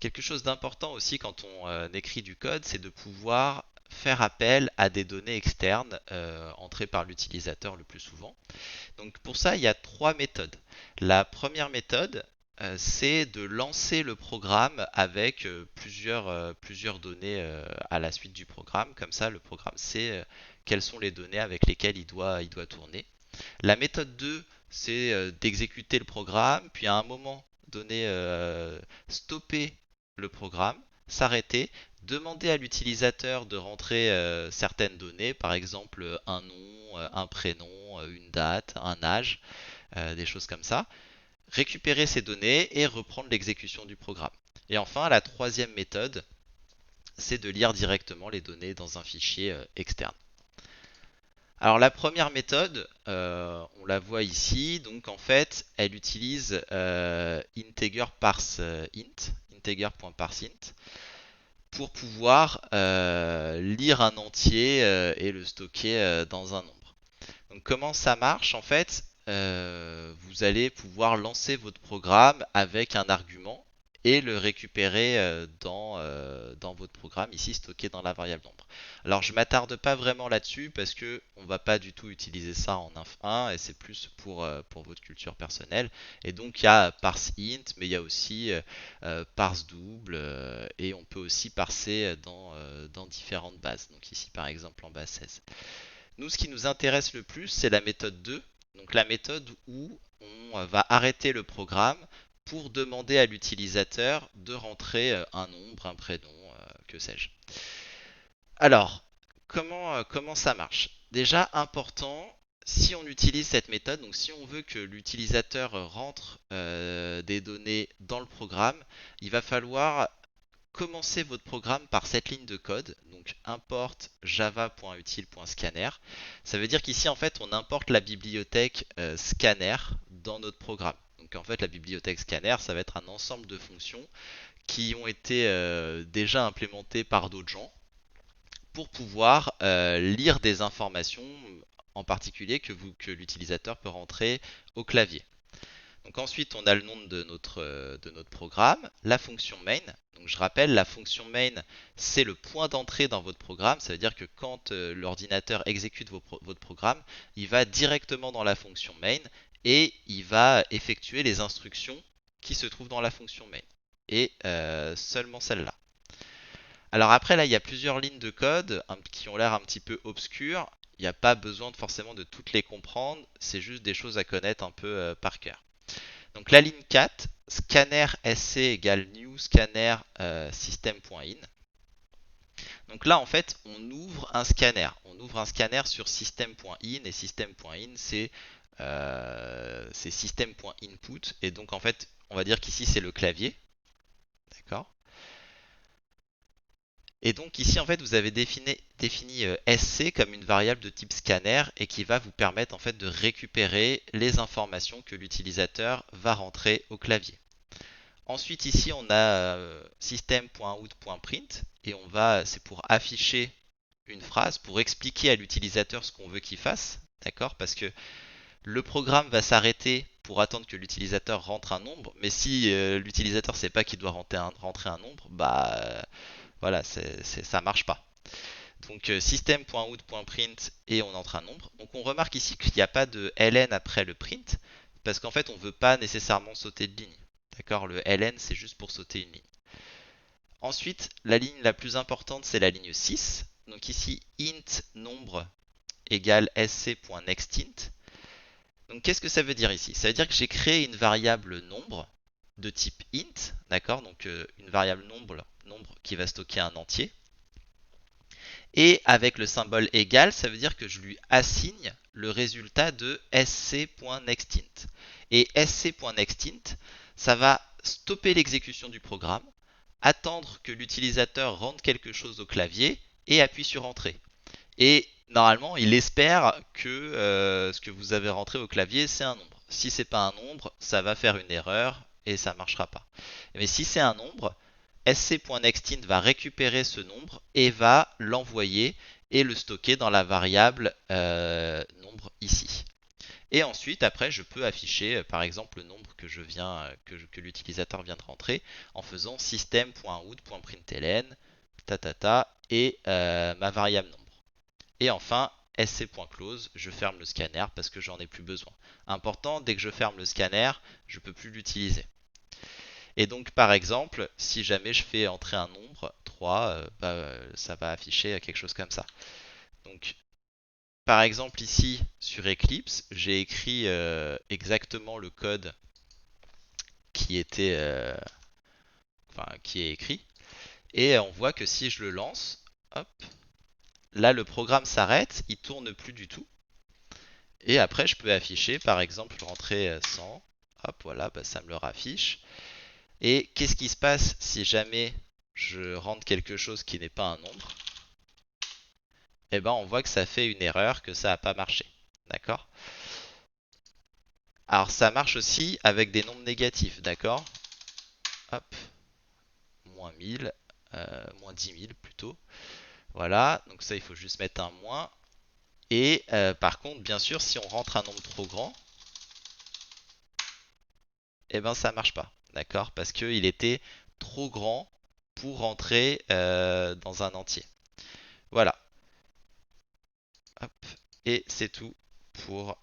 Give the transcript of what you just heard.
Quelque chose d'important aussi quand on écrit du code, c'est de pouvoir faire appel à des données externes entrées par l'utilisateur le plus souvent. Donc pour ça, il y a trois méthodes. La première méthode, c'est de lancer le programme avec plusieurs données à la suite du programme. Comme ça, le programme sait quelles sont les données avec lesquelles il doit tourner. La méthode 2, c'est d'exécuter le programme, puis à un moment donné, stopper le programme, s'arrêter, demander à l'utilisateur de rentrer certaines données, par exemple un nom, un prénom, une date, un âge, des choses comme ça, récupérer ces données et reprendre l'exécution du programme. Et enfin, la troisième méthode, c'est de lire directement les données dans un fichier externe. Alors la première méthode, on la voit ici, donc en fait, elle utilise integer parse int, integer.parseInt, pour pouvoir lire un entier et le stocker dans un nombre. Donc comment ça marche en fait? Vous allez pouvoir lancer votre programme avec un argument et le récupérer dans votre programme, ici stocké dans la variable nombre. Alors je m'attarde pas vraiment là-dessus parce que on va pas du tout utiliser ça en inf1 et c'est plus pour votre culture personnelle. Et donc il y a parse int, mais il y a aussi parse double et on peut aussi parser dans différentes bases. Donc ici par exemple en base 16. Nous, ce qui nous intéresse le plus, c'est la méthode 2, donc la méthode où on va arrêter le programme pour demander à l'utilisateur de rentrer un nombre, un prénom, que sais-je. Alors, comment ça marche? Déjà, important, si on utilise cette méthode, donc si on veut que l'utilisateur rentre des données dans le programme, il va falloir commencez votre programme par cette ligne de code, donc import java.util.scanner. Ça veut dire qu'ici en fait on importe la bibliothèque scanner dans notre programme. Donc en fait la bibliothèque scanner ça va être un ensemble de fonctions qui ont été déjà implémentées par d'autres gens pour pouvoir lire des informations en particulier que l'utilisateur peut rentrer au clavier. Donc ensuite, on a le nom de notre programme, la fonction main. Donc je rappelle, la fonction main, c'est le point d'entrée dans votre programme. Ça veut dire que quand l'ordinateur exécute votre programme, il va directement dans la fonction main et il va effectuer les instructions qui se trouvent dans la fonction main. Et seulement celle-là. Alors après, là, il y a plusieurs lignes de code qui ont l'air un petit peu obscures. Il n'y a pas besoin forcément de toutes les comprendre. C'est juste des choses à connaître un peu par cœur. Donc la ligne 4, scanner sc égale new scanner system.in. Donc là en fait on ouvre un scanner. On ouvre un scanner sur system.in et system.in c'est system.input et donc en fait on va dire qu'ici c'est le clavier. D'accord. Et donc ici en fait vous avez défini sc comme une variable de type scanner et qui va vous permettre en fait de récupérer les informations que l'utilisateur va rentrer au clavier. Ensuite ici on a system.out.print et c'est pour afficher une phrase, pour expliquer à l'utilisateur ce qu'on veut qu'il fasse, d'accord? Parce que le programme va s'arrêter pour attendre que l'utilisateur rentre un nombre, mais si l'utilisateur ne sait pas qu'il doit rentrer un nombre, voilà, ça marche pas. Donc system.out.print et on entre un nombre. Donc on remarque ici qu'il n'y a pas de ln après le print, parce qu'en fait on ne veut pas nécessairement sauter de ligne. D'accord, le ln c'est juste pour sauter une ligne. Ensuite, la ligne la plus importante c'est la ligne 6. Donc ici int nombre égale sc.nextInt. Donc qu'est-ce que ça veut dire ici? Ça veut dire que j'ai créé une variable nombre de type int, d'accord? Donc une variable nombre qui va stocker un entier. Et avec le symbole égal, ça veut dire que je lui assigne le résultat de sc.nextInt. Et sc.nextInt, ça va stopper l'exécution du programme, attendre que l'utilisateur rentre quelque chose au clavier et appuie sur Entrée. Et normalement, il espère que ce que vous avez rentré au clavier, c'est un nombre. Si c'est pas un nombre, ça va faire une erreur et ça marchera pas. Mais si c'est un nombre, sc.nextInt va récupérer ce nombre et va l'envoyer et le stocker dans la variable nombre ici. Et ensuite, après, je peux afficher, par exemple, le nombre que que l'utilisateur vient de rentrer en faisant system.out.println, tatata, et ma variable nombre. Et enfin, sc.close, je ferme le scanner parce que j'en ai plus besoin. Important, dès que je ferme le scanner, je peux plus l'utiliser. Et donc, par exemple, si jamais je fais entrer un nombre, 3, ça va afficher quelque chose comme ça. Donc, par exemple, ici, sur Eclipse, j'ai écrit exactement le code qui était, qui est écrit. Et on voit que si je le lance, hop, là, le programme s'arrête, il tourne plus du tout. Et après, je peux afficher, par exemple, rentrer 100. Hop, voilà, ça me le raffiche. Et qu'est-ce qui se passe si jamais je rentre quelque chose qui n'est pas un nombre? Eh ben, on voit que ça fait une erreur, que ça n'a pas marché. D'accord? Alors, ça marche aussi avec des nombres négatifs, d'accord? Hop, moins 1000, moins 10 000 plutôt. Voilà, donc ça, il faut juste mettre un moins. Et par contre, bien sûr, si on rentre un nombre trop grand, eh ben ça marche pas, d'accord? Parce qu'il était trop grand pour rentrer dans un entier. Voilà. Hop. Et c'est tout pour